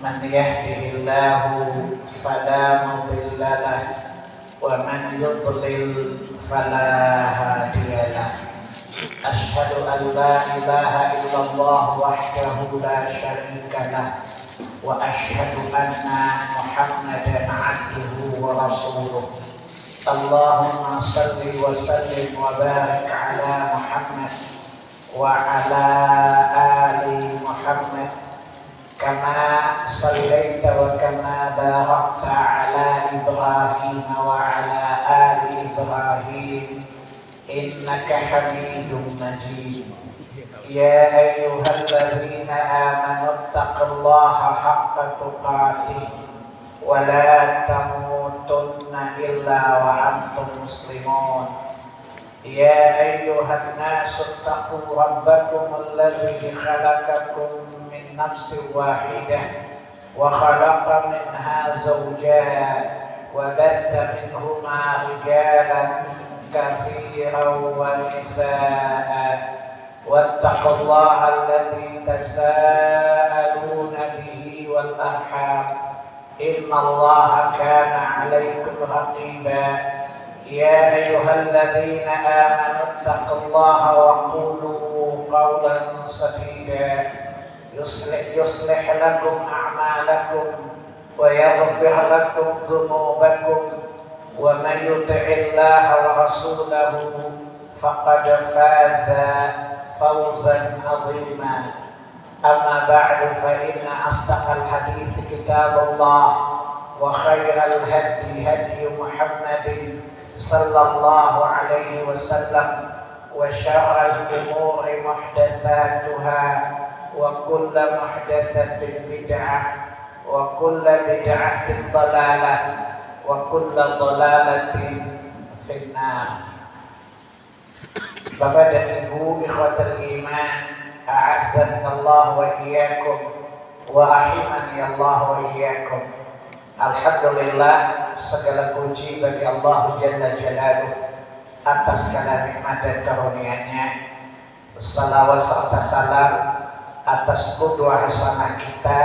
من يهده الله فلا مضل له ومن يضلل فلا هادي له. أشهد أن لا إله إلا الله وحده لا شريك له وأشهد أن محمدا عبده ورسوله. اللهم صل وسلم وبارك على محمد وعلى آل محمد كما صليت وكما باركت على إبراهيم وعلى آل إبراهيم إنك حميد مجيد. يا أيها الذين آمنوا اتقوا الله حق تقاته ولا تموتن إلا وأنتم مسلمون. يا أيها الناس اتقوا ربكم الذي خلقكم من نفس واحدة وخلق منها زوجها وبث منهما رجالا كثيرا ونساء واتقوا الله الذي تساءلون به والأرحام إن الله كان عليكم رقيبا. يا أيها الذين آمنوا اتقوا الله وقولوا قولا سديدا يصلح لكم أعمالكم ويغفر لكم ذنوبكم ومن يطع الله ورسوله فقد فاز فوزا عظيما. أما بعد فإن أصدق الحديث كتاب الله وخير الهدي هدي محمد صلى الله عليه وسلم وشر الأمور محدثاتها وكل محدثة بدعة وكل بدعة ضلالة وكل ضلالة في النار. Bapak dan Ibu ikhwatul iman, a'azzanallahu wa iyyakum wa ahimani Allah wa iyyakum. Alhamdulillah, segala puji bagi Allah Jalla Jalaluh atas segala nikmat dan karunia-Nya. Salawat serta salam atas qudwah hasanah kita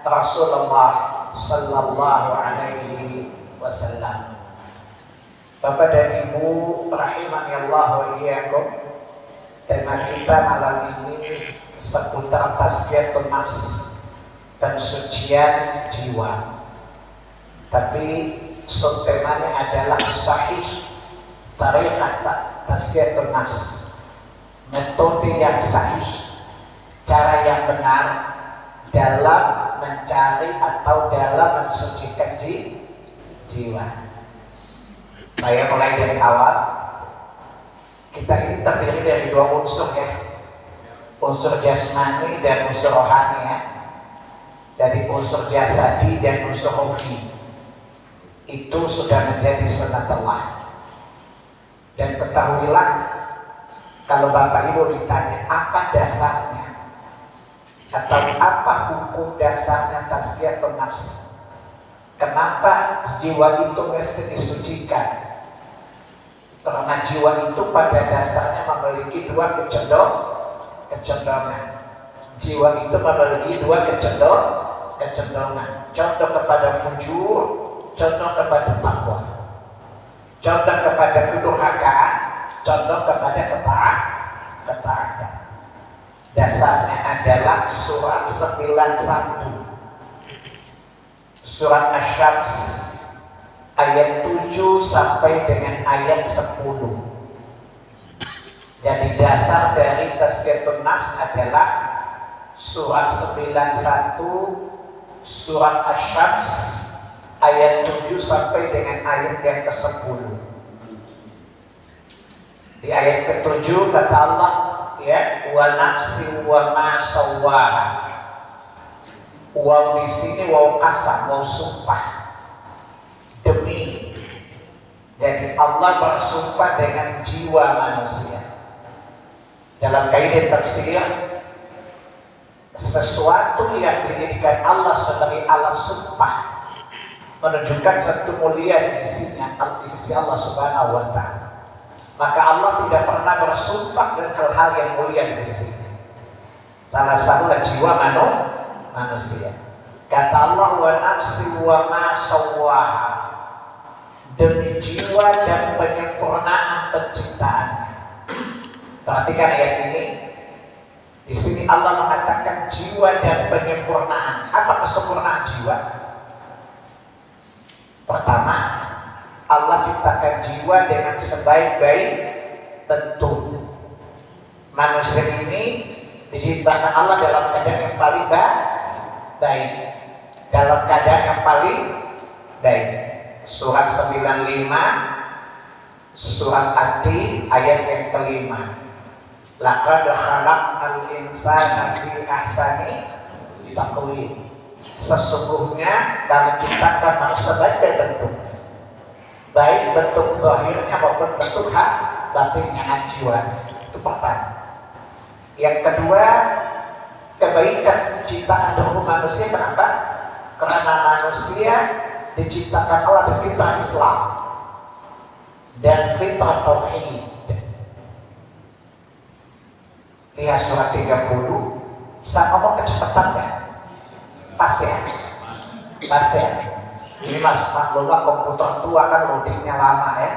Rasulullah sallallahu alaihi wasallam. Bapak dan Ibu rahimani Allah wa iyyakum. Tema kita malam ini seputar tazkiyatun nafs, pensucian jiwa. Tapi subtemanya adalah sahih tariqat tazkiyatun nafs, metode yang sahih, cara yang benar dalam mencari atau dalam mensucikan jiwa. Saya mulai dari awal. Kita ini terdiri dari dua unsur ya, unsur jasmani dan unsur rohani ya. Jadi unsur jasadi dan unsur rohani itu sudah menjadi sunatullah. Dan ketahuilah, kalau Bapak Ibu ditanya apa dasarnya atau apa hukum dasarnya tazkiyatun nafs, kenapa jiwa itu mesti disucikan? Karena jiwa itu pada dasarnya memiliki dua kecenderungan. Jiwa itu memiliki dua kecenderungan. Contoh kepada fujur, contoh kepada takwa, contoh kepada kedurhakaan, contoh kepada ketaatan. Dasarnya adalah surat 91, surat Asy-Syams ayat 7 sampai dengan ayat 10. Jadi dasar dari tazkiyatun nafs adalah surat 91, surat Asy-Syams ayat 7 sampai dengan ayat yang ke-10. Di ayat ke-7 kata Allah ya, wa nafsi wa ma sawwaha. Waw di sini waw qasam, waw sumpah. Demi. Jadi Allah bersumpah dengan jiwa manusia. Dalam kaidah tafsir, sesuatu yang dijadikan Allah sebagai alat sumpah menunjukkan satu mulia di sisinya, di sisi Allah Subhanahu wa Ta'ala. Maka Allah tidak pernah bersumpah dengan hal-hal yang mulia di sisi. Salah satunya jiwa manusia. Kata Allah, wa nafsi wa ma sawwaha, demi jiwa dan penyempurnaan penciptaannya. Perhatikan ayat ini. Di sini Allah mengatakan jiwa dan penyempurnaan. Apa kesempurnaan jiwa? Pertama, Allah ciptakan jiwa dengan sebaik-baik bentuk. Manusia ini diciptakan Allah dalam keadaan yang paling baik, dalam keadaan yang paling baik. Surat 95, surat At-Tin ayat yang kelima. Laqad khalaqnal insana fi ahsani taqwim. Sesungguhnya kami ciptakan manusia baik bentuk, baik bentuk zahirnya maupun bentuk batinnya, jiwa. Itu pertama. Yang kedua, kebaikan ciptaan tubuh manusia. Kenapa? Karena manusia diciptakan Allah di fitrah Islam dan fitrah tauhid. Lihat surat 30. Saya ngomong kecepatan ya? Pas ya? Pas ya? Ini mas maklumlah komputer tua kan loadingnya lama ya.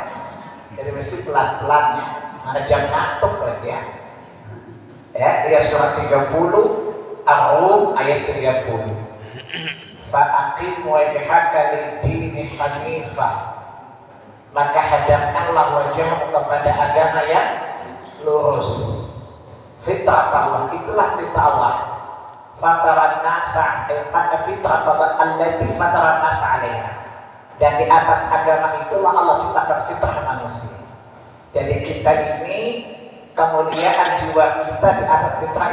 Jadi mesti pelan-pelan ya. Mana jam ngantuk lagi ya. Ya, lihat surat 30 Ar-Rum ayat 30. Fa'aqim wajhaka lid-dini hanifah. Maka hadapkanlah wajahmu kepada agama yang lurus. Fitrah Allah, itulah fitrah Allah. Fataran nasa, fitrah Allah allati fataran nasa alaiha. Dan di atas agama itulah Allah ciptakan fitrah manusia. Jadi kita ini kemuliaan jiwa kita di atas fitrah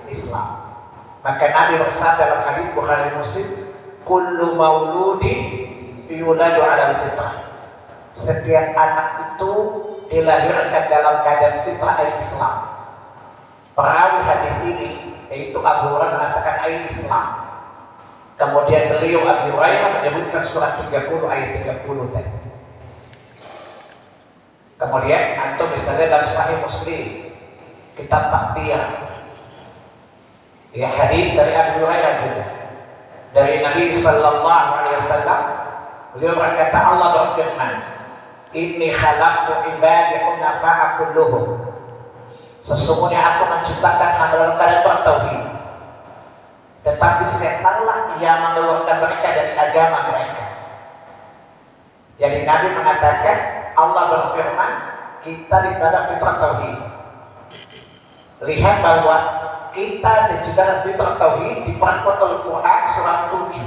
Islam. Maka Nabi bersabda dalam hadits Bukhari Muslim, kullu mauludin yuladu 'alal fitrah. Setiap anak itu dilahirkan dalam keadaan fitrah Islam. Perawi hadis ini yaitu Abu Hurairah mengatakan Islam. Kemudian beliau Abu Hurairah menyebutkan surat 30 ayat 30 tadi. Kemudian antum misalnya dalam Sahih Muslim kitab takbir, ya hadis dari Abu Hurairah juga dari Nabi Sallallahu Alaihi Wasallam, beliau berkata, Allah berfirman, Inni khalaqtu ibadi hunafa'a kulluhum. Sesungguhnya aku menciptakan hamba dalam keadaan bertauhid, tetapi setanlah yang mengeluarkan mereka dari agama mereka. Jadi Nabi mengatakan, Allah berfirman, kita daripada fitrah tauhid. Lihat bahwa kita diciptakan fitrah tauhid diperkuat oleh Quran surat 7,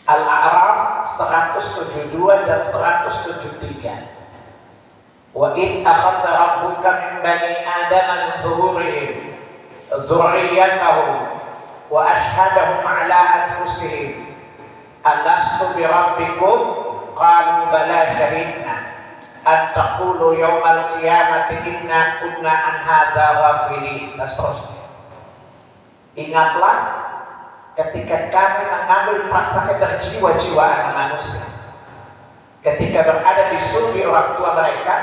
Al-A'raf 172 dan 173. Wa in akhadha rabbuka min bani adama min zuhurihim dzurriyyatahum wa ashhadahum ala anfusihim alastu bi rabbikum qalu bala shahidna an taqulu yawmal qiyamati inna kunna an hadza ghafilin. Ingatlah ketika kami mengambil prasangka dari jiwa-jiwa anak manusia ketika berada di sumbi orang tua mereka,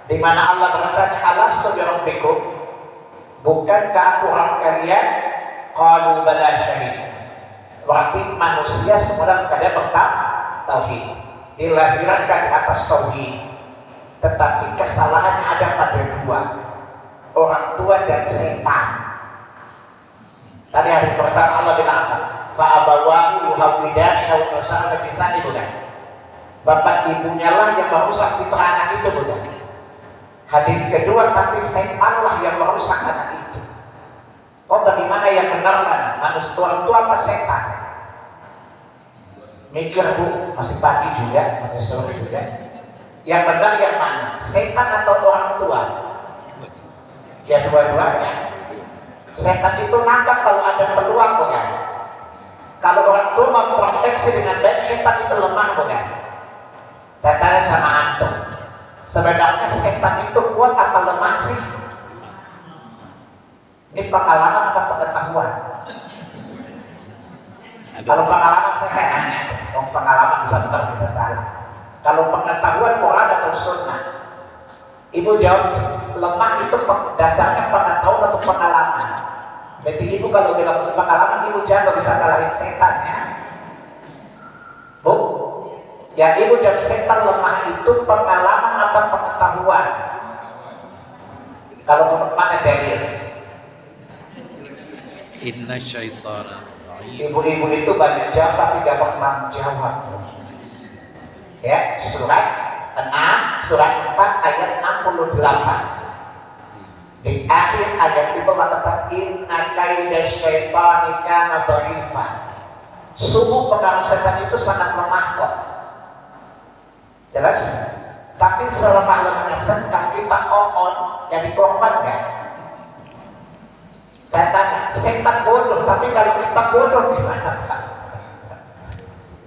di mana Allah berkata, alastu bi rabbikum, bukankah aku Rabb kalian? Qalu bala syahid. Berarti manusia semua dalam keadaan bertauhid, dilahirkan di atas tauhid, tetapi kesalahannya ada pada dua, orang tua dan setan. Tadi hari pertama Allah bilang apa? Fa'abawahu yuhawidani aw nusara bisani, bukan? Bapak ibunya lah yang merusak fitrah anak itu, bukan? Hadis kedua, tapi setanlah yang merusak anak itu. Oh, bagaimana yang benar mana? Manusia orang tua apa setan? Mikir bu, masih pagi juga, masih sore juga. Yang benar yang mana? Setan atau orang tua? Ya dua-duanya. Setan itu nangkap kalau ada peluang, bukan? Kalau orang tua memproteksi dengan baik, setan itu lemah, bukan? Saya tanya sama antum, sebenarnya setan itu kuat apa lemah sih? Ini pengalaman apa pengetahuan? Kalau pengalaman saya kayak nanya, pengalaman bisa salah. Kalau pengetahuan Quran atau Sunnah, ibu jawab lemah itu dasarnya pengetahuan atau pengalaman. Berarti ibu kalau bilang punya pengalaman, ibu jangan bisa kalahin setan ya. Bu, yang ibu dan setan lemah itu pengalaman apa pengetahuan? Kalau menurut mana dalil? Inna syaitana. Ibu-ibu itu banyak jawab tapi gak pernah jawab. Ya, surat 6, surat 4 ayat 68. Di akhir ayat itu kata inna kaida syaitani kana dhaifan. Sungguh pengaruh setan itu sangat lemah kok. Jelas? Tapi selemah-lemahnya setan kita on jadi korban enggak? Saya tanya, setan bodoh, tapi kalau kita bodoh gimana Pak?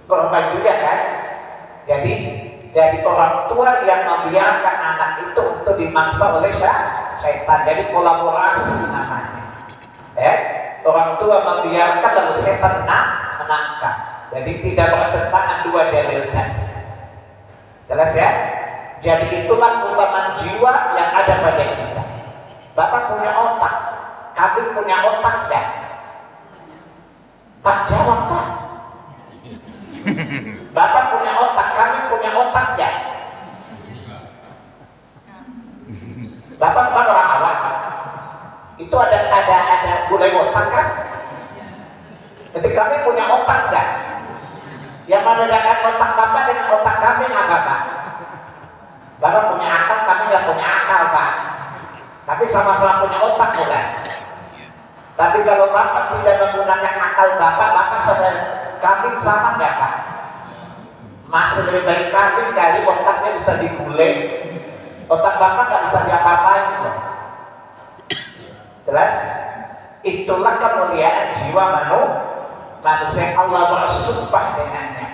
Korban juga kan? Jadi orang tua yang membiarkan anak itu untuk dimangsa oleh setan. Jadi kolaborasi namanya. Orang tua membiarkan lalu setan menangkap. Jadi tidak bertentangan dua dalil tadi. Jelas ya? Jadi itulah keutamaan jiwa yang ada pada kita. Bapak punya otak, kami punya otak enggak? Pak jawab Pak. Bapak punya otak, kami punya otak enggak? Bapak bukan orang awam. Itu ada gulai otak kan? Jadi kami punya otak enggak? Yang membedakan otak Bapak dengan otak kami apa Pak? Bapak punya akal, kami nggak punya akal Pak. Tapi sama-sama punya otak bukan? Tapi kalau Bapak tidak menggunakan akal Bapak sama kami sama nggak Pak? Masih lebih baik kami dari otaknya bisa digulai. Otak Bapak nggak bisa diapa-apain loh. Jelas? Itulah kemuliaan jiwa manusia. Allah bersumpah dengannya.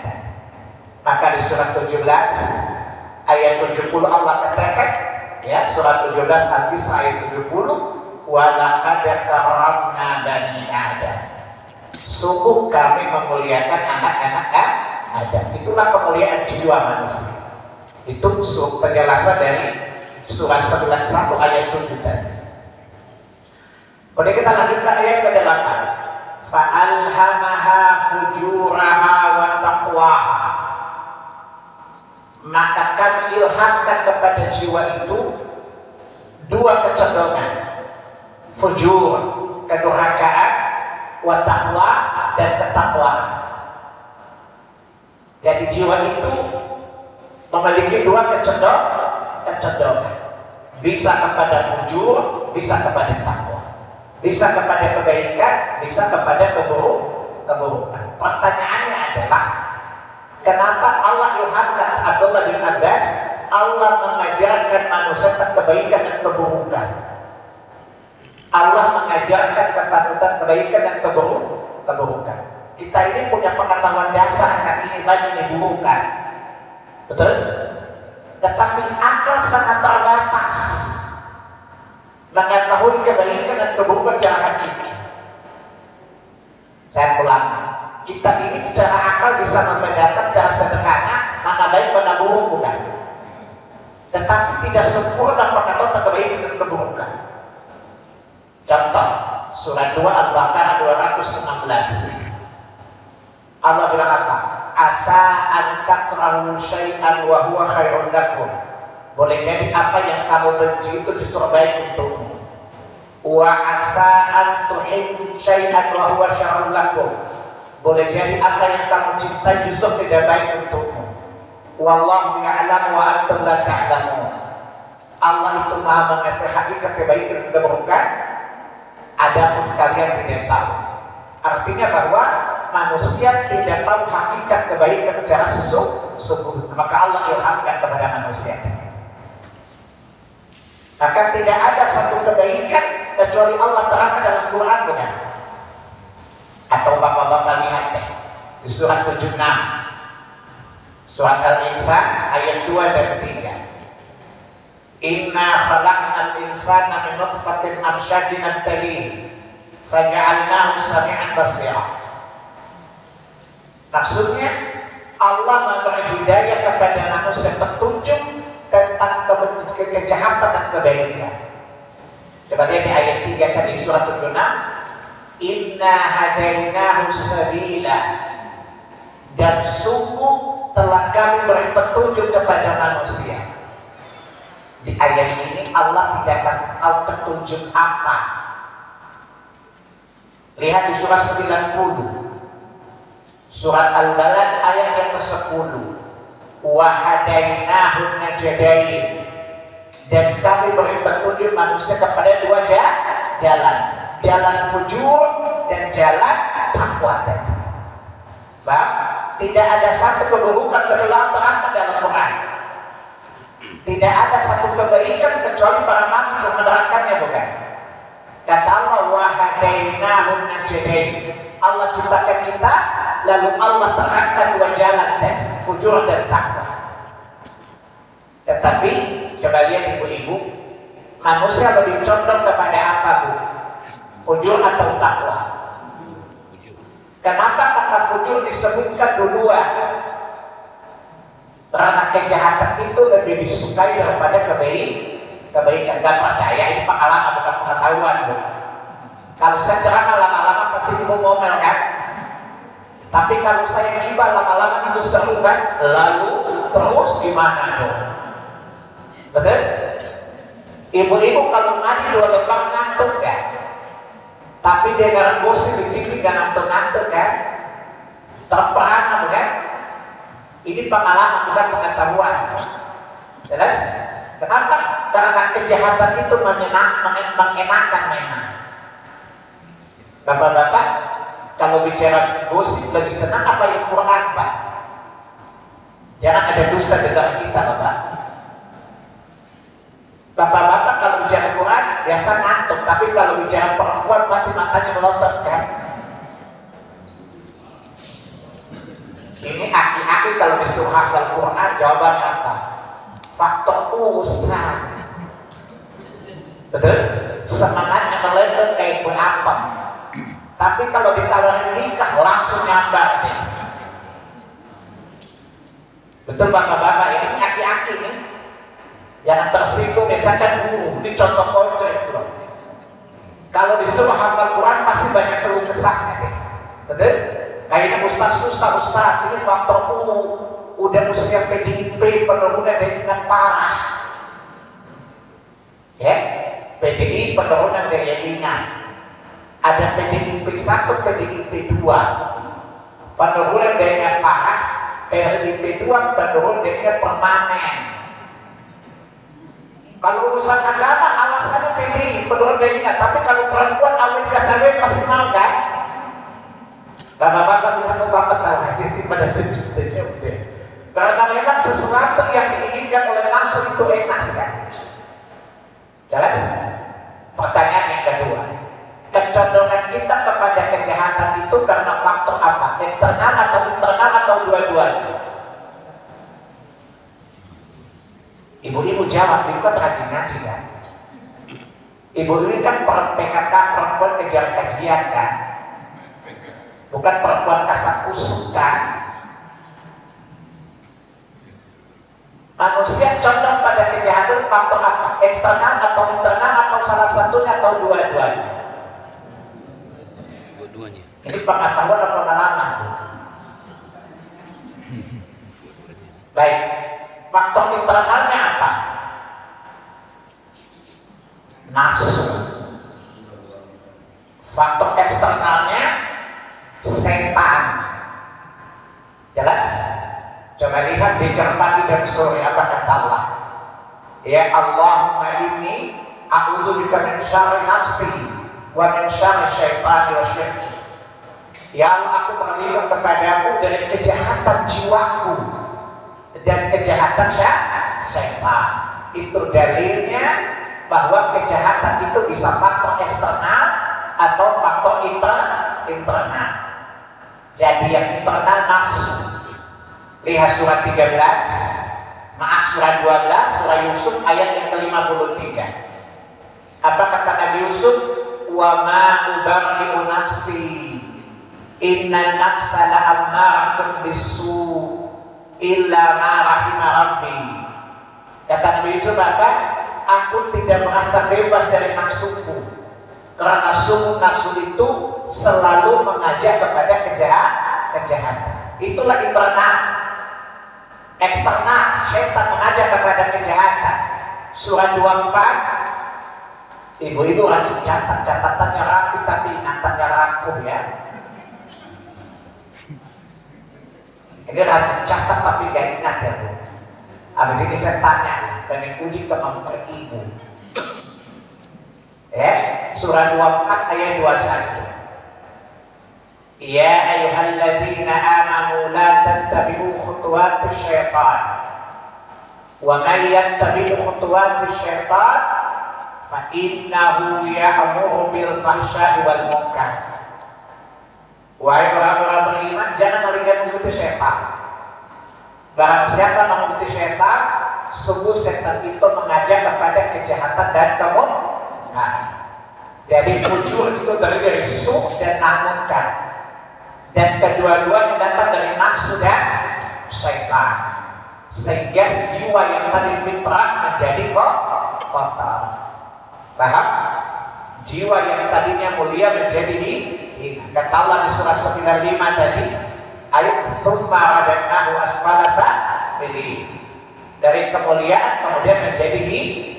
Maka di surat 17 ayat 70 Allah katakan ya, surat 17 Al-Isra ayat 70, wa laqad karramna bani Adam. Sungguh kami memuliakan anak-anak Adam. Itulah kemuliaan jiwa manusia. Itu penjelasan dari surat 91 ayat 7 tadi. Kemudian kita lanjut ke ayat ke-8. Fa'alhamaha fujuraha wa taqwaha. Maka kami ilhamkan kepada jiwa itu dua kecenderungan, fujur, kedurhakaan, wa taqwa, dan ketakwaan. Jadi jiwa itu memiliki dua kecenderungan, bisa kepada fujur, bisa kepada takwa, bisa kepada kebaikan, bisa kepada keburukan. Pertanyaannya adalah, kenapa Allah ilhamkan Abdullah bin Abbas, Allah mengajarkan manusia tentang kebaikan dan keburukan? Allah mengajarkan kepatutan kebaikan dan keburukan. Kita ini punya pengetahuan dasar akan ini baik ini burukan, betul? Tetapi akal sangat terbatas mengetahui kebaikan dan keburukan jalan ini. Saya ulang. Kita ini secara akal bisa membedakan secara sederhana mana baik mana buruk bukan? Tetapi tidak sempurna pengetahuan kebaikan dan keburukan. Contoh surat 2 Al-Baqarah 216. Allah bilang apa? Asa an takrahu syai'an wa huwa khairun lakum. Boleh jadi apa yang kamu benci itu justru baik untukmu. Wa asa an tuhibbu syai'an wa huwa syarrun lakum. Boleh jadi apa yang kamu cintai justru tidak baik untukmu. Wallahu ya'lamu wa antum la ta'lamun. Allah itu Maha mengetahui hakikat kebaikan dan keburukan, adapun kalian tidak tahu. Artinya bahwa manusia tidak tahu hakikat kebaikan secara sesungguhnya. Maka Allah ilhamkan kepada manusia. Maka tidak ada satu kebaikan kecuali Allah terangkan dalam Quran bukan? Atau bapak-bapak lihat deh di surat 76, surat Al-Insan ayat 2 dan 3. Inna khalaqnal insana min nutfatin amsyajin nabtalihi faja'alnahu sami'an basira. Maksudnya Allah memberi hidayah kepada manusia petunjuk tentang kejahatan dan kebaikan. Coba lihat di ayat 3 tadi surat 76. Inna hadainahu sabila, dan sungguh telah kami beri petunjuk kepada manusia. Di ayat ini Allah tidak kasih tahu petunjuk apa. Lihat di surah 90, surat Al-Balad ayat yang ke-10. Wa hadainahu najdain, dan kami beri petunjuk manusia kepada dua jalan, jalan fujur dan jalan takwa tadi. Bang, tidak ada satu keburukan kecuali terangkan dalam Quran. Tidak ada satu kebaikan kecuali para nabi yang menerangkannya, bukan? Kata Allah, wa hadainahu najdain. Allah ciptakan kita, lalu Allah terangkan dua jalan tadi, fujur dan takwa. Tetapi coba lihat ibu-ibu, manusia lebih condong kepada apa, Bu? Fujur atau takwa? Kenapa kata fujur disebutkan duluan? Karena kejahatan itu lebih disukai daripada kebaikan. Gak percaya, ini pengalaman bukan pengetahuan, Bu. Kalau saya ceramah lama-lama pasti ibu ngomel kan? Tapi kalau saya gibah lama-lama ibu seru kan? Lalu terus gimana dong? Betul? Ibu-ibu kalau mandi 2 lembar ngantuk kan? Tapi dengar gosip di TV gak ngantuk-ngantuk kan? Terperangah kan? Ini pengalaman bukan pengetahuan. Jelas? Kenapa? Karena kejahatan itu mengenakan memang. Bapak-bapak, kalau bicara gosip lebih senang apa yang Quran, Pak? Jangan ada dusta di antara kita, Bapak. Bapak-bapak kalau bicara Quran biasa ngantuk, tapi kalau bicara perempuan pasti matanya melotot kan? Ini aki-aki kalau disuruh hafal Quran jawabannya apa? Faktor Ustaz. Betul? Semangatnya melebar kayak berapa? Tapi kalau ditawarin nikah langsung nyambar deh. Betul bapak-bapak, ini aki-aki nih. Jangan tersinggung, biasakan guru. Ini contoh konkret loh. Kalau disuruh hafal Quran pasti banyak keluh kesahnya deh. Betul? Kayaknya Ustaz susah, Ustaz. Ini faktor udah usia PDIP penurunan dengan parah. Ya, PDI penurunan daya ingat. Ada PDIP 1, PDIP 2. Penurunan daya parah. PDIP 2 penurunan daya permanen. Kalau urusan agama alasannya PDI penurunan daya ingat. Tapi kalau perempuan awet kasarnya pasti mau kan? Bapak-bapak bilang bapak tahu hadis ini pada sejauh deh. Karena memang sesuatu yang diinginkan oleh nafsu itu enak sekali. Jelas? Pertanyaan yang kedua, kecondongan kita kepada kejahatan itu karena faktor apa? Eksternal atau internal atau dua-duanya? Ibu-ibu jawab, ibu kan rajin ngaji kan? Ibu ini kan PKK perempuan kejar kajian kan? Bukan perempuan kasar kusuk kan? Manusia condong pada kejahatan faktor apa? Eksternal atau internal atau salah satunya atau dua-duanya? Dua-duanya. Ini pengetahuan atau pengalaman? Baik, faktor internalnya apa? Nafsu. Faktor eksternalnya setan. Jelas? Coba lihat di pagi dan sore apa kata Allah. Ya Allahumma inni a'udzubika min syarri nafsi wa min syarri syaitani wa syirki. Ya Allah, aku berlindung kepadamu dari kejahatan jiwaku dan kejahatan syaitan. Itu dalilnya bahwa kejahatan itu bisa faktor eksternal atau faktor internal. Jadi yang internal nafsu. Lihat surat 13, surat 12, surah Yusuf ayat yang ke-53. Apa kata Nabi Yusuf? Wa ma ubarri'u nafsi inna nafsa la'ammaratun bisu illa ma rahima rabbi. Kata Nabi Yusuf apa? Aku tidak merasa bebas dari nafsuku Karena sungguh nafsu itu selalu mengajak kepada kejahatan. Itulah internal. Eksternal, syaitan mengajak kepada kejahatan. Surah 24. Ibu-ibu rajin catat, catatannya rapi tapi ingatannya rapuh ya. Ini rajin catat tapi gak ingat ya Bu. Habis ini saya tanya, pengen uji kemampuan ibu. Surah 24 ayat 21. Ya ayyuhalladzina amanu la tattabi'u khutuwatis syaitan. Wa may yattabi' khutuwatis syaitan fa innahu ya'muru bil fahsya'i wal munkar. Wahai orang-orang beriman, jangan kalian mengikuti syaitan. Barang siapa mengikuti syaitan, sungguh setan itu mengajak kepada kejahatan dan kemungkaran. Jadi fujur itu dari su dan munkar. Dan kedua-duanya datang dari nafsu dan syaitan. Sehingga jiwa yang tadi fitrah menjadi kotor. Paham? Jiwa yang tadinya mulia menjadi hina. Kata Allah di surah 95 tadi, ayat tsumma radadnahu asfala safilin. Dari kemuliaan kemudian menjadi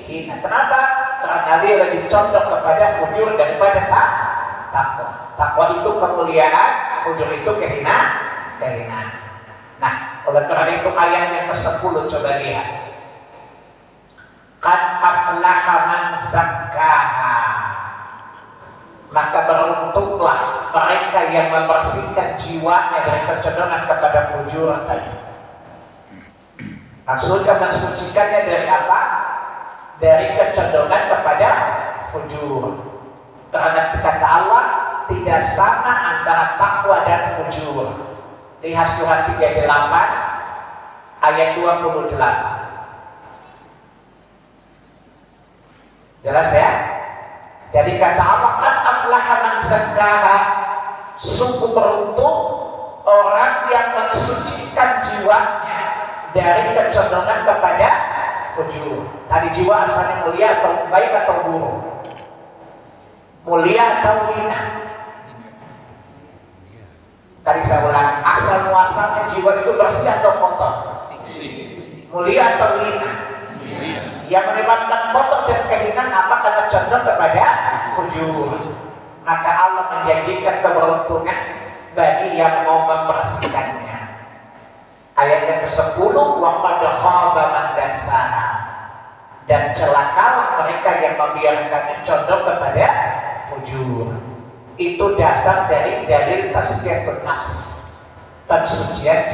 hina. Kenapa? Karena dia lebih condong kepada fujur daripada takwa. Takwa itu kemuliaan, fujur itu kehinaan. Nah, oleh karena itu ayat yang ke-10 coba lihat. Qad aflaha man zakkaha. Maka beruntunglah mereka yang membersihkan jiwanya dari kecenderungan kepada fujur tadi. Maksudnya mensucikannya dari apa? Dari kecenderungan kepada fujur. Karena kata Allah tidak sama antara takwa dan fujur. Lihat surah 38 ayat 28. Jelas ya? Jadi kata Allah, qad aflaha man zakkaha. Sungguh beruntung orang yang mensucikan jiwanya dari kecenderungan kepada fujur. Tadi jiwa asalnya mulia atau baik atau buruk? Mulia atau hina? Tadi saya ulang, asal muasalnya jiwa itu bersih atau kotor? Mulia atau hina? Yang menyebabkan kotor dan kehinaan apa? Karena cenderung kepada fujur. Maka Allah menjanjikan keberuntungan bagi yang mau membersihkannya. Ayat yang ke-10, wa qad khaba man dassaha. Dan celakalah mereka yang membiarkannya condong kepada fujur. Itu dasar dari dalil tazkiyatun nafs, pensucian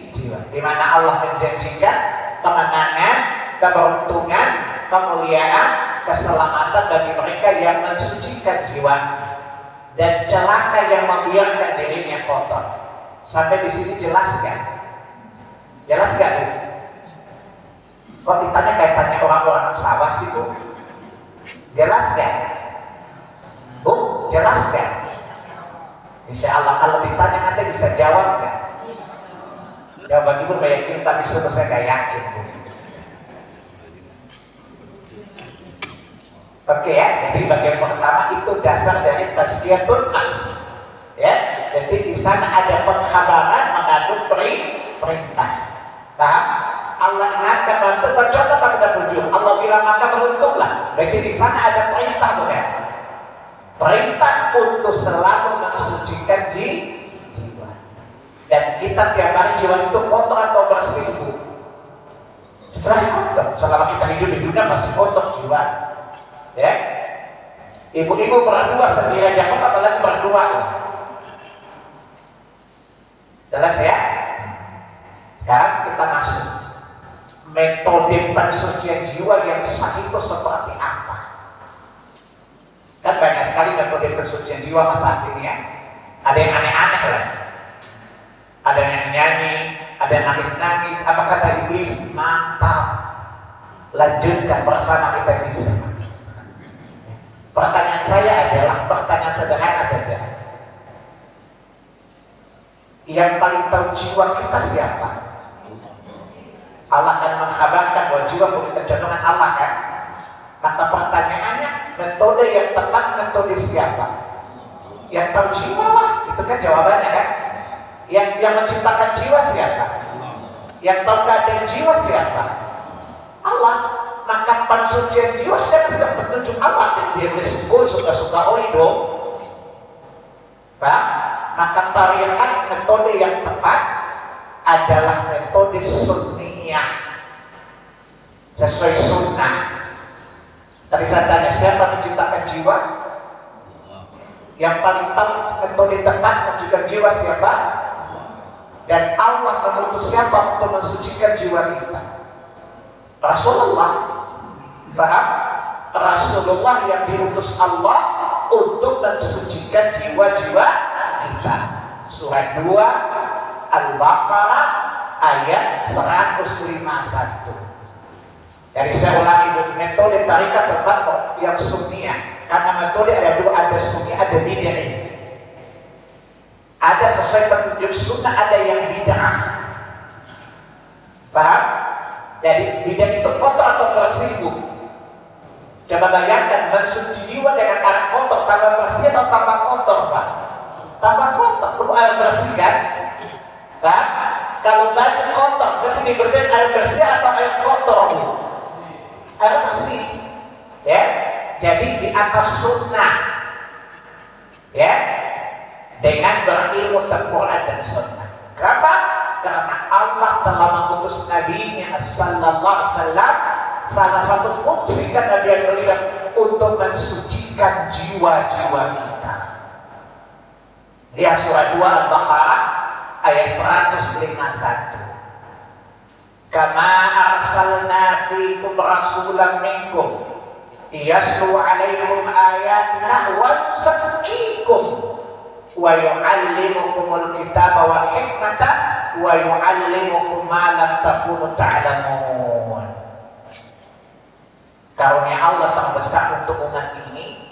jiwa, di mana Allah menjanjikan kemenangan, keberuntungan, kemuliaan, keselamatan bagi mereka yang mensucikan jiwa, dan celaka yang membiarkan dirinya kotor. Sampai di sini jelas kan? Jelas gak? Kok ditanya kaitannya orang-orang sawah sih Bu? Jelas gak? Bu, jelas gak? Insya Allah kalau ditanya nanti bisa jawab gak? Jawaban Ibu gak yakin, tapi semua saya gak yakin Bu. Oke ya, jadi bagian pertama itu dasar dari tazkiyatun nafs. Ya, jadi di sana ada pengkhabaran mengandung perintah. Paham? Allah ingatkan manusia bercontoh kepada fujur. Allah bilang maka beruntunglah. Berarti di sana ada perintah bukan? Perintah untuk selalu mensucikan jiwa. Dan kita tiap hari jiwa itu kotor atau bersih Bu? Setelah kotor, selama kita hidup di dunia pasti kotor jiwa. Ya, ibu-ibu berdua sendiri aja kok apalagi berdua. Jelas ya? Sekarang kita masuk metode pensucian jiwa yang sah itu seperti apa? Kan banyak sekali metode pensucian jiwa masa ini ya. Ada yang aneh-aneh lah. Ada yang nyanyi, ada yang nangis-nangis. Apa kata iblis? Mantap. Lanjutkan bersama kita bisa. Pertanyaan saya adalah pertanyaan sederhana saja. Yang paling tahu jiwa kita siapa? Allah akan mengkhabarkan bahwa jiwa punya kecenderungan Allah kan? Maka pertanyaannya, metode yang tepat, metode siapa? Yang tahu jiwa lah, itu kan jawabannya kan. Yang menciptakan jiwa siapa? Yang tahu keadaan jiwa siapa? Allah. Maka pensucian jiwa sudah tidak petunjuk Allah, dan dia boleh sungguh suka-suka dong. Pak, maka tarikat metode yang tepat adalah metode sunniyah, sesuai sunnah. Tadi saya tanya siapa menciptakan jiwa? Yang paling tahu metode tepat menunjukkan jiwa siapa? Dan Allah mengutus siapa untuk mensucikan jiwa kita? Rasulullah. Faham? Rasulullah yang diutus Allah untuk mensucikan jiwa-jiwa kita. Surat 2 Al-Baqarah ayat 151. Dari saya ulangi, metode tarikat tempat yang sunniyah. Karena metode ada dua, ada sunni, ada bid'ah. Ada sesuai petunjuk sunnah, ada yang bid'ah. Paham? Jadi bid'ah itu kotor atau bersih? Coba bayangkan mensuci jiwa dengan air kotor, tambah bersih atau tambah kotor, Pak? Tambah kotor, perlu air bersih kan? Kan? Kalau baju kotor, berarti diberikan air bersih atau air kotor? Air bersih. Ya, jadi di atas sunnah. Ya, dengan berilmu Al-Quran dan sunnah. Kenapa? Karena Allah telah mengutus Nabi-Nya sallallahu alaihi wasallam. Salah satu fungsi kan Nabi yang berikan untuk mensucikan jiwa-jiwa kita. Lihat surah 2 Al-Baqarah ayat 151. Kama arsalna fiikum rasulan minkum yatlu 'alaikum ayatina wa yuzakkikum wa yu'allimukumul kitaba wal hikmata wa yu'allimukum ma lam takunu ta'lamun. Karunia Allah terbesar untuk umat ini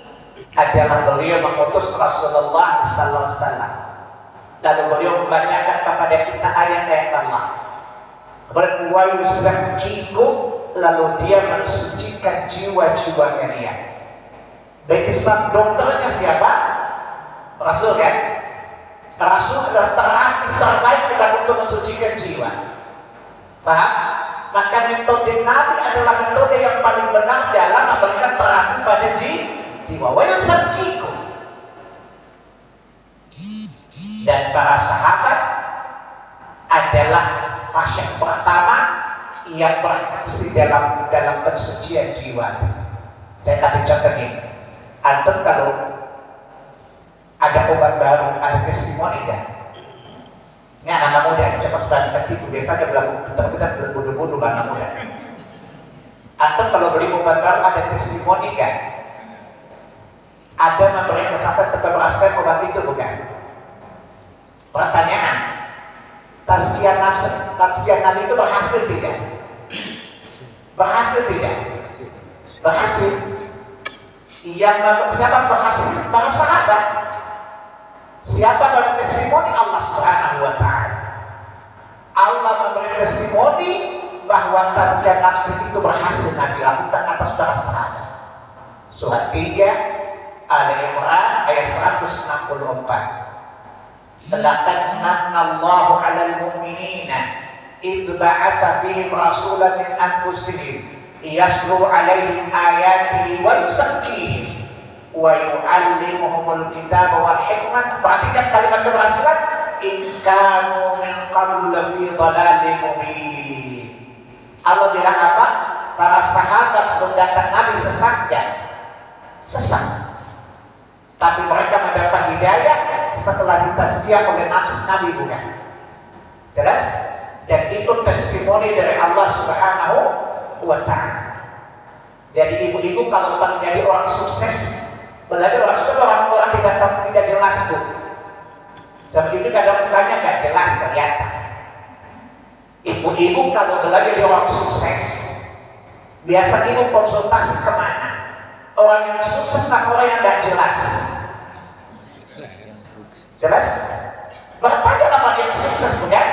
adalah beliau mengutus Rasulullah sallallahu alaihi wasallam. Lalu beliau membacakan kepada kita ayat-ayat Allah. Wa yuzakkikum, lalu dia mensucikan jiwa-jiwa kalian. Baik Islam dokternya siapa? Rasul kan? Rasul adalah terapi terbaik untuk mensucikan jiwa. Faham? Maka metode Nabi adalah metode yang paling benar dalam memberikan terapi pada jiwa. Wa yuzakkikum. Dan para sahabat adalah pasien pertama yang berhasil dalam pensucian jiwa. Saya kasih contoh ini. Antum kalau ada obat baru, ada testimoni kan? Ini anak-anak muda, cepat sekali ketipu. Biasanya benar-benar berbodoh-bodoh anak muda. Atau kalau beli obat baru ada testimoni kan? Ada memberi kesaksian keberhasilan obat itu bukan? Pertanyaan, tazkiyah nabi itu berhasil tidak? Berhasil tidak? Berhasil. Siapa berhasil? Para sahabat. Siapa bagi testimoni? Allah Subhanahu wa ta'ala. Allah memberi testimoni bahwa tazkiyah nafsi itu berhasil dilakukan atas para sahabat. Surat 3 Ali Imran ayat 164. Laqad manallahu 'alal mu'minina idh ba'atha fihim rasulan min anfusihim yatlu 'alaihim ayatihi wa yuzakkihim wa yu'allimuhumul kitaba wal hikmah. Perhatikan kalimat keberhasilan, in kanu min qablu lafi dhalalin mubin. Allah bilang apa? Para sahabat sebelum datang Nabi sesat. Tapi mereka mendapat hidayah setelah ditazkiyah oleh Nabi bukan? Jelas? Dan itu testimoni dari Allah Subhanahu wa ta'ala. Jadi ibu-ibu kalau menjadi orang sukses, berarti orang tidak jelas bu. Seperti itu kadang mukanya nggak jelas ternyata. Ibu-ibu kalau belajar di orang sukses, biasa ibu konsultasi kemana? Orang yang sukses atau orang yang nggak jelas? Jelas? Bertanya apa yang sukses bukan?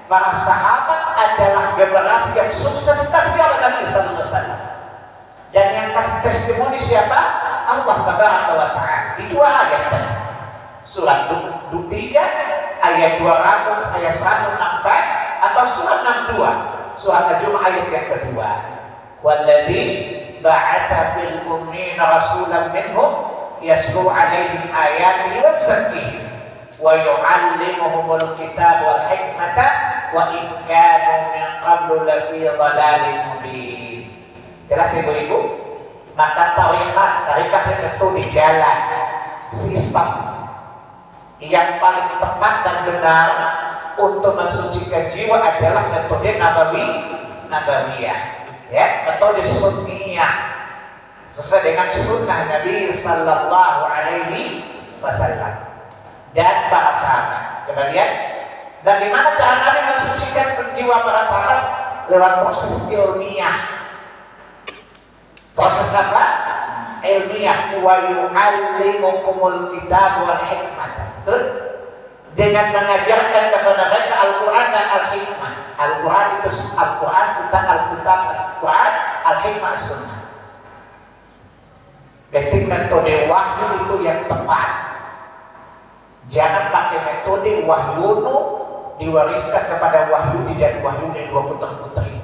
Para sahabat adalah generasi yang sukses dikasih oleh Nabi Sallallahu Alaihi Wasallam. Dan yang kasih Dikasih testimoni siapa? Allah Tabaraka wa Ta'ala di 2 ayat tadi. Surat 3 ayat 200 ayat 164 atau surat 62 surat Al-Jumu'ah ayat yang kedua. Walladzi ba'atsa fil ummiyina rasulan minhum yatlu 'alaihim ayatihi wa yuzakkihim wa yu'allimuhumul kitaba wal hikmata wa in kanu min qablu lafi dhalalin mubin. Jelas ibu-ibu? Maka tarikat itu di jalan sistem yang paling tepat dan benar untuk mensucikan jiwa adalah metode nabawiyah, ya, metode sunniyah sesuai dengan sunnah Nabi Sallallahu Alaihi Wasallam dan para sahabat. Kita lihat bagaimana cara Nabi mensucikan jiwa para sahabat lewat proses ilmiah. Proses apa? Ilmiah. Wa yu'allimukumul kitab wal hikmah. Betul? Dengan mengajarkan kepada mereka Al-Quran dan Al-Hikmah. Al-Quran itu Al-Quran, Al-Kitab, Al-Quran, Al-Hikmah, Sunnah. Jadi metode wahyu itu yang tepat. Jangan pakai metode wahyunu diwariskan kepada Wahyudi dan Wahyudi 2 putra-putri.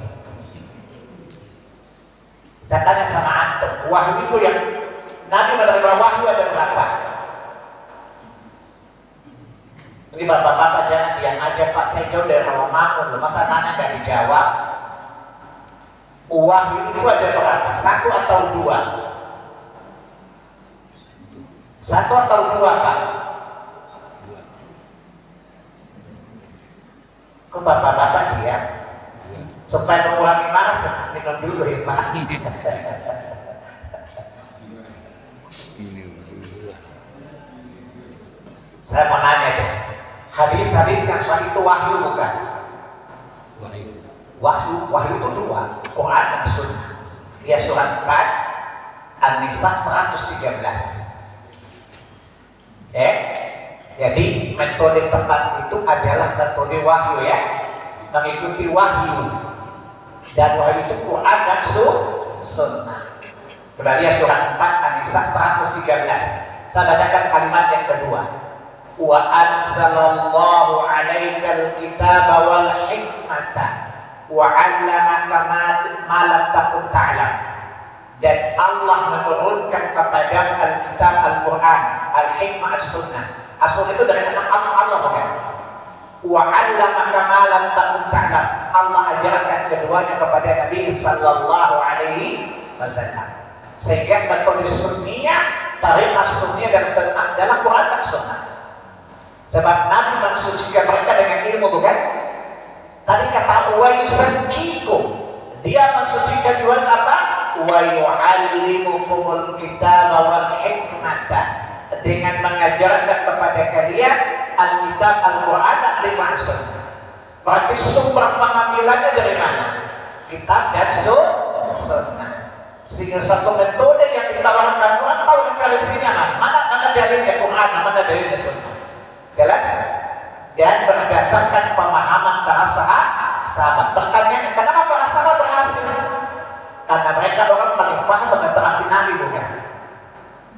Saya tanya sama antum, wahyu itu yang Nabi menerima wahyu ada berapa? Jadi bapak-bapak jangan diam aja, Pak, saya jauh dari Rawamangun, masa nanya nggak dijawab? Wahyu itu ada berapa? 1 atau 2? 1 atau 2, Pak? Kok bapak-bapak diam? Supaya mengurangi marah, minum dulu ya Pak. Saya mau nanya deh, hadis yang soal itu wahyu bukan? Wahyu itu 2, Quran dan Sunnah. Ya surat 4 An-Nisa 113. Jadi metode tepat itu adalah metode wahyu, ya, mengikuti wahyu. Dan wahyu itu Quran dan Sunnah. Kita lihat surat 4 An-Nisa 113. Saya bacakan kalimat yang kedua. Wa anzalallahu 'alaikal kitaba wal hikmata wa 'allamaka ma lam takun ta'lam. Dan Allah menurunkan kepada Al-Kitab Al-Quran, Al-Hikmah, As-Sunnah. As-Sunnah itu dari nama Allah bukan? Wa 'allamaka ma lam takun ta'lam. Allah ajarkan keduanya kepada Nabi Sallallahu Alaihi Wasallam. Sehingga metode sunniyah, tariqah sunniyah dalam Quran dan Sunnah. Sebab Nabi mensucikan mereka dengan ilmu bukan? Tadi kata wa yuzakkikum, dia mensucikan dengan apa? Wa yu'allimukumul kitaba wal hikmata, dengan mengajarkan kepada kalian Alkitab, Al-Quran dan Sunnah. Berarti sumber pengambilannya dari mana? Kitab dan Sunnah. Sehingga satu metode yang ditawarkan Quran, tahu referensinya mana dalilnya Quran, mana dalilnya Sunnah. Jelas? Dan berdasarkan pemahaman para sahabat. Pertanyaannya, kenapa para sahabat berhasil? Karena mereka orang paling faham dengan terapi Nabi bukan?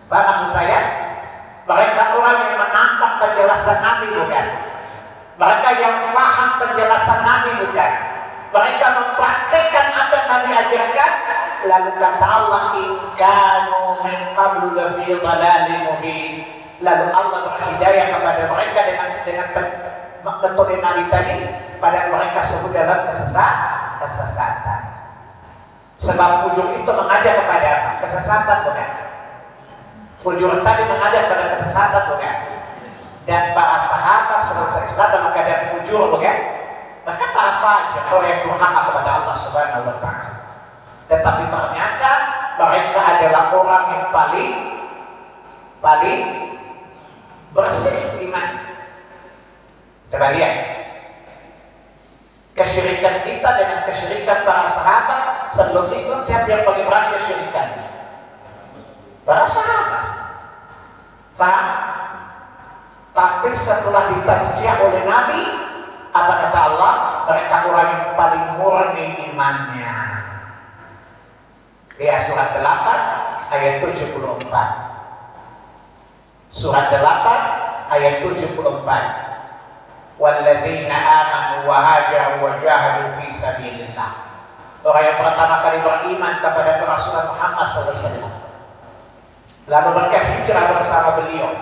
Paham maksud saya? Mereka orang yang menangkap penjelasan Nabi bukan? Mereka yang faham penjelasan Nabi bukan? Mereka mempraktekkan apa yang Nabi ajarkan. Lalu kata Allah, in kanu min qablu lafi dhalalin mubin. Lalu Allah berhidayah kepada mereka dengan metode Nabi tadi, pada mereka sebut dalam kesesatan. Sebab fujur itu mengajak kepada apa? Kesesatan bukan? Fujur tadi mengajak kepada kesesatan bukan? Dan para sahabat seluruh Islam dalam keadaan fujur bukan? Maka para fajir orang yang durhaka kepada Allah Subhanahu wa Ta'ala. Tetapi ternyata mereka adalah orang yang paling bersih iman. Coba lihat kesyirikan kita dengan kesyirikan para sahabat sebelum Islam, siapa yang paling berat kesyirikannya? Para sahabat. Faham? Tapi setelah ditazkiyah oleh Nabi, apa kata Allah? Mereka orang yang paling murni imannya. Lihat surat 8 ayat 74. Surat 8 ayat 74. Walladzina amanu wa hajaru wa jahadu fi sabilillah. Orang yang pertama kali beriman kepada Rasulullah Muhammad SAW, lalu mereka hijrah bersama beliau,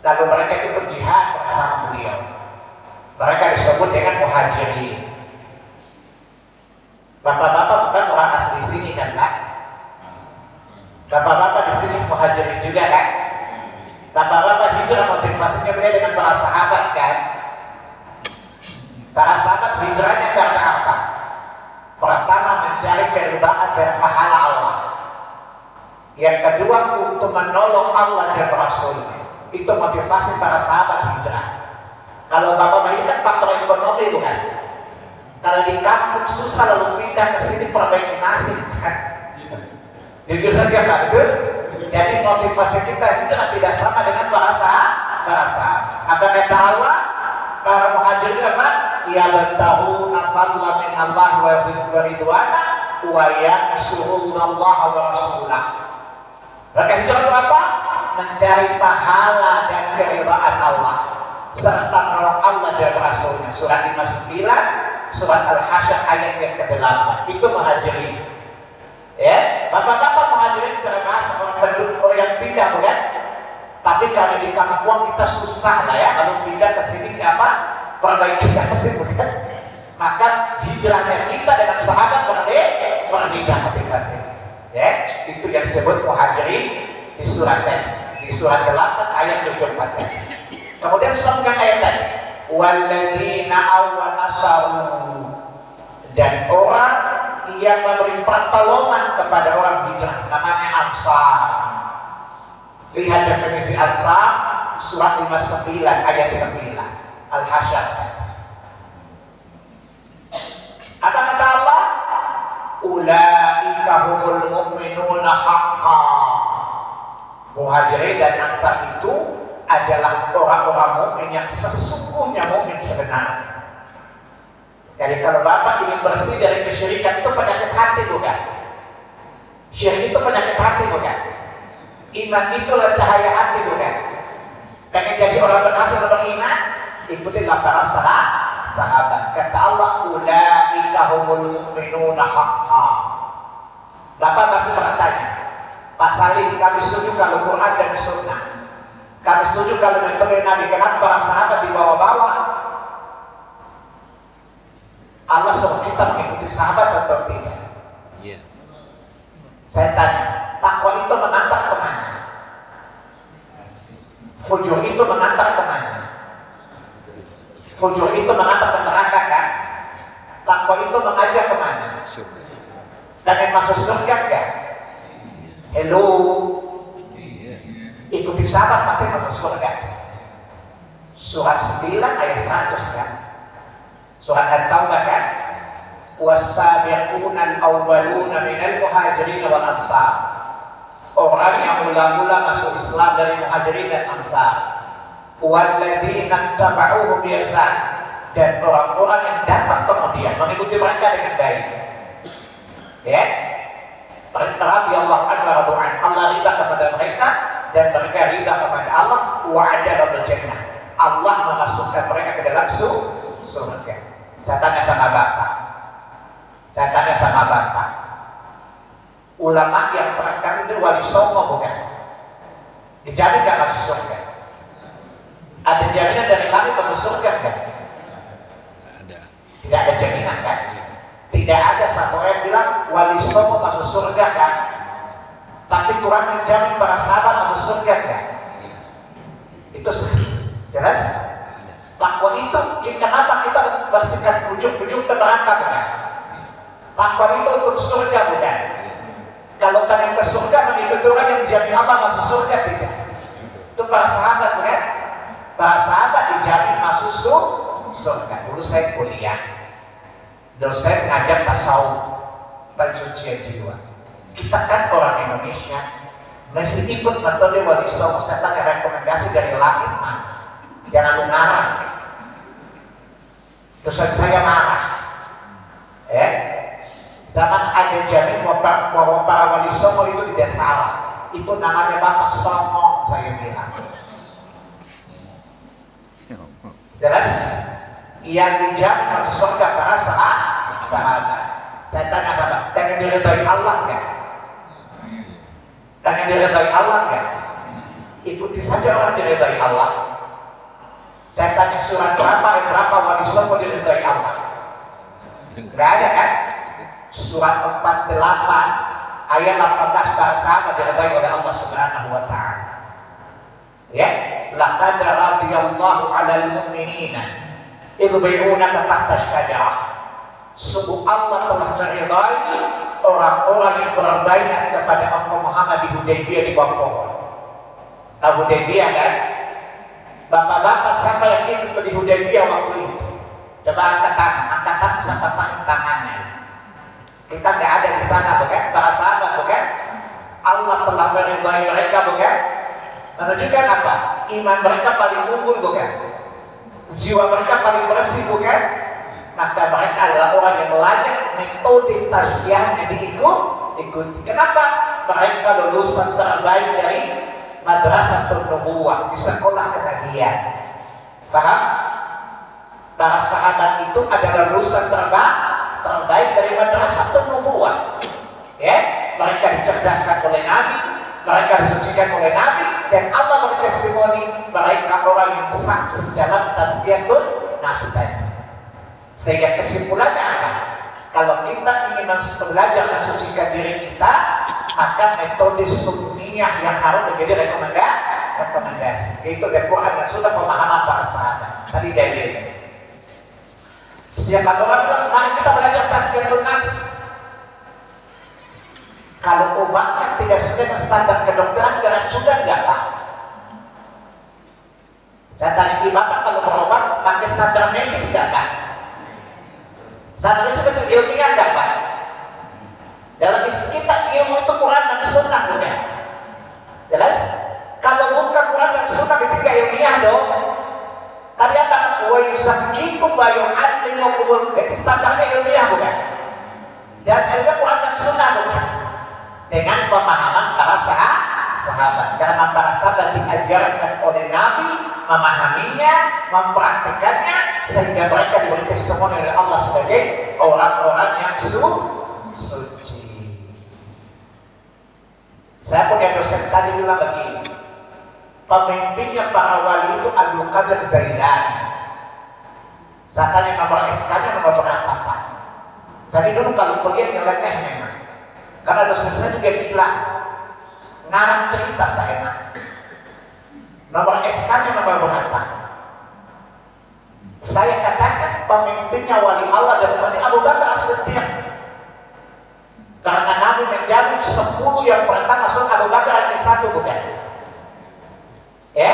lalu mereka ikut jihad bersama beliau, mereka disebut dengan muhajirin. Bapak-bapak bukan orang asli sini kan, Pak? Bapak-bapak di sini muhajirin juga kan? Bapak-bapak hijrah motivasinya beda dengan para sahabat kan? Para sahabat hijrahnya karena apa? Pertama, mencari keridhaan dan pahala Allah. Yang kedua, untuk menolong Allah dan Rasulnya. Itu motivasi para sahabat hijrah. Kalau bapak-bapak ini kan faktor ekonomi bukan? Kalau di kampung susah lalu pindah ke sini perbaiki nasib kan? Jujur saja Pak, betul? Jadi motivasi kita hijrah tidak sama dengan para sahabat. Apa kata Allah? Para muhajirin apa? Ya bantahuna fadla min Allah wa ridwana wa yansurullah wa rasulah. Mereka hijrah itu apa? Mencari pahala dan keridhaan Allah serta menolong Allah dan Rasulnya. Surat 59, surat Al-Hasyr ayat yang ke-8. Itu muhajirin. Ya, bapak-bapak muhajirin cara bahasa orang penduduk orang yang pindah bukan? Tapi kalau di kampung kita susah lah ya, kalau pindah ke sini apa? Perbaiki nasib bukan? Maka hijrahnya kita dengan sahabat berbeda motivasi. Ya, itu yang disebut muhajirin di surat tadi, di surat 8 ayat 74. Kemudian selanjutnya ayat tadi, walladzina aw nasaru, dan orang yang memberi pertolongan kepada orang hijrah namanya Ansar. Lihat definisi Ansar surat 59 ayat 9 Al-Hasyr. Apa kata Allah? Ulaika humul mu'minuna haqqan. Muhajirin dan Ansar itu adalah orang-orang mukmin yang sesungguhnya mukmin sebenarnya. Jadi kalau bapak ingin bersih dari kesyirikan itu penyakit hati bukan? Syirik itu penyakit hati bukan? Iman itulah cahaya hati bukan? Pengen jadi orang berhasil beriman, ikutilah para sahabat. Kata Allah, ulaika humul mu'minuna haqqan. Bapak pasti bertanya, Pak Salim, kami setuju kalau Quran dan Sunnah, kami setuju kalau metode Nabi, kenapa para sahabat dibawa-bawa? Allah suruh kita mengikuti sahabat atau tidak? Iya. Saya tanya, takwa itu mengantar kemana? Fujur itu mengantar kemana? Fujur itu mengantar ke neraka kan? Takwa itu mengajak kemana? Surga. Dan masuk surga kan? Hello, Iya. ikuti sahabat pasti masuk surga. Surat 9 ayat 100 kan? Surat At-Taubah kan? Was-sabiquna al-awwaluna minal muhajirin wal ansar. Orang yang mula-mula masuk Islam dari muhajirin dan ansar. Walladzina tabauhum bi ihsan, dan orang-orang yang datang kemudian mengikuti mereka dengan baik. Ya. Radhiyallahu anhu wa radwan. Allah ridha kepada mereka dan mereka ridha kepada Allah. Wa'ada al-jannah. Allah memasukkan mereka ke dalam surga. Saya tanya sama bapak, ulama yang terangkan itu wali songo bukan? Dijamin gak masuk surga? Ada jaminan dari langit masuk surga kan? Ada. Tidak ada jaminan kan? Iya. Tidak ada satu yang bilang wali songo masuk surga kan? Tapi Quran menjamin para sahabat masuk surga kan? Iya. Itu jelas? Takwa itu, kenapa kita bersihkan fujur ke neraka bukan? Takwa itu untuk surga bukan? Kalau pengen ke surga mengikuti orang yang dijamin Allah masuk surga tidak? Itu para sahabat bukan? Para sahabat dijamin masuk surga. Dulu saya kuliah, dosen ngajar tasawuf, pencucian jiwa. Kita kan orang Indonesia, mesti ikut metode wali songo. Saya tanya rekomendasi dari langit mana? Jangan lu ngarang. Dosen saya marah. Zaman ada jamin bahwa para wali songo itu tidak salah. Itu namanya Bapak Songo, saya bilang. Jelas? Yang dijamin masuk surga para sahabat. Saya tanya sahabat, pengen diridhai Allah enggak? Pengen diridhai Allah enggak? Ikuti saja orang diridhai Allah. Saya tanya surat berapa wali songo diridhai Allah? Enggak ada kan? Surat 48 ayat 18 para sahabat diridhai oleh Allah Subhanahu wa taala. Ya, laqad radiyallahu 'alal mu'minina idh bay'unaka tahta asy-syajarah. Sungguh Allah telah meridai orang-orang yang berbaiat kepada Engkau Muhammad di Hudaybiyah di bawah pohon. Tahu Hudaybiyah kan? Bapak-bapak siapa yang ikut di Hudaybiyah waktu itu? Coba angkat tangan siapa tangannya. Kita nggak ada di sana, bukan? Para sahabat, bukan? Allah telah meridai mereka, bukan? Menunjukkan apa? Iman mereka paling unggul, bukan? Jiwa mereka paling bersih, bukan? Maka mereka adalah orang yang layak metode tasbihnya diikuti. Kenapa? Mereka lulusan terbaik dari Madrasatul Nubuwah, di sekolah kenabian. Paham? Para sahabat itu adalah lulusan terbaik dari Madrasatul Nubuwah. Ya, mereka dicerdaskan oleh Nabi, mereka disucikan oleh Nabi, dan Allah bertestimoni mereka orang yang saksi dalam tasbihatul nasdaq. Sehingga kesimpulannya apa? Kalau kita ingin belajar mensucikan diri kita, maka metode sunniyah yang harus menjadi rekomendasi. Itu dari Quran dan sudah pemahaman para sahabat. Tadi dalil. Siapa orang bilang, mari kita belajar tasbihatul nas. Kalau obatnya tidak sesuai dengan standar kedokteran, keracunan enggak Pak? Saya tanya di Bapak, kalau berobat pakai standar medis enggak Pak? Standar medis ilmiah enggak Pak? Dalam Islam kita ilmu itu Quran dan Sunnah bukan? Jelas? Kalau bukan Quran dan Sunnah ketiga ilmiah dong. Tadi apa kata wa yusakkikum wa yu'allimukum, itu standarnya ilmiah bukan? Dan ilmu Quran dan Sunnah bukan? Dengan pemahaman para sahabat. Karena para sahabat diajarkan oleh Nabi, memahaminya, mempraktikannya, sehingga mereka diberi testimoni oleh Allah sebagai orang-orang yang suci. Saya punya dosen tadi bilang begini, pemimpinnya para wali itu Abdul Qadir Zailani. Saya tanya nomor SK-nya nomor berapa Pak? Saya dulu kalau kuliah nilainya memang. Karena dosen saya juga bilang, ngarang cerita saya enak. Nomor SK-nya nomor berapa? Saya katakan pemimpinnya wali Allah dan wali Abu Bakar As-Siddiq. Karena Nabi menjamin 10 yang pertama surga Abu Bakar yang satu bukan? Ya?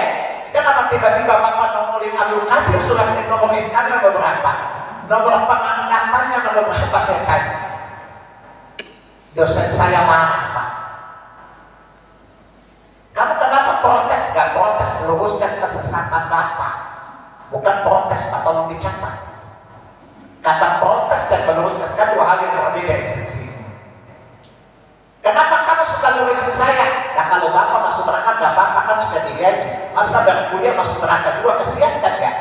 Kenapa tiba-tiba Bapak nomolin Abdul Qadir surat nomor SK-nya nomor berapa? Nomor pengangkatannya nomor berapa saya tanya? Dosen saya marah Pak. Kamu kenapa protes? Gak protes meluruskan kesesatan Bapak. Bukan protes Pak, tolong dicatat. Kata protes dan meluruskan dua hal yang berbeda esensi. Kenapa kamu suka lurusin saya? Nah kalau Bapak masuk neraka gak apa-apa kan sudah digaji. Masa dari kuliah masuk neraka juga kesian kan gak?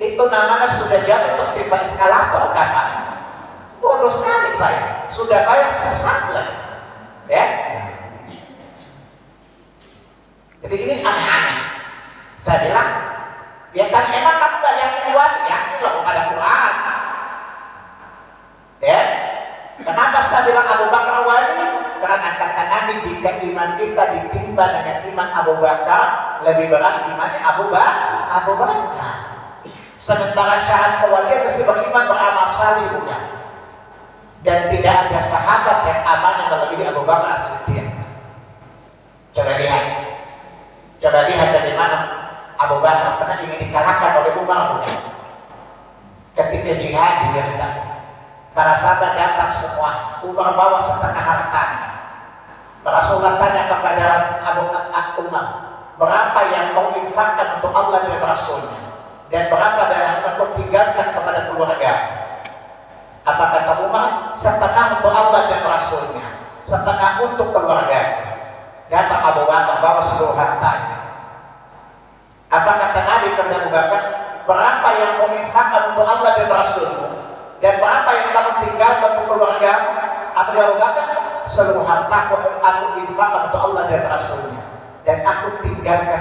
Itu namanya sudah jatuh tertimpa eskalator kan Pak? Bodoh sekali saya, sudah bayar sesat lagi, ya. Jadi ini aneh-aneh. Saya bilang, ya kan emang kamu gak yakin wali, yakin loh ada Quran, ya. Kenapa saya bilang Abu Bakar wali? Karena kata Nabi jika iman kita ditimba dengan iman Abu Bakar, lebih berat imannya Abu Bakar. Sementara syarat kewalian mesti beriman beramal salih bukan? Dan tidak ada sahabat yang amanah melebihi Abu Bakar As-Siddiq. Coba lihat dari mana Abu Bakar pernah ingin dikalahkan oleh Umar bukan? Ketika jihad di Yaman, para sahabat datang semua, Umar bawa setengah hartanya. Rasulullah tanya kepada Umar, berapa yang kau infakkan untuk Allah dan Rasulnya? Dan berapa dari yang kau tinggalkan kepada keluarga? Apa kata Umar? Setengah untuk Allah dan Rasulnya, setengah untuk keluarga. Kata Abu Bakar, bawa seluruh hartanya. Apa kata Nabi kepada Abu Bakar? Berapa yang kau infakkan untuk Allah dan Rasulmu, dan berapa yang kamu tinggalkan untuk keluargamu? Apa dia Abu Bakar? Seluruh hartaku aku infakkan untuk Allah dan Rasulnya, dan aku tinggalkan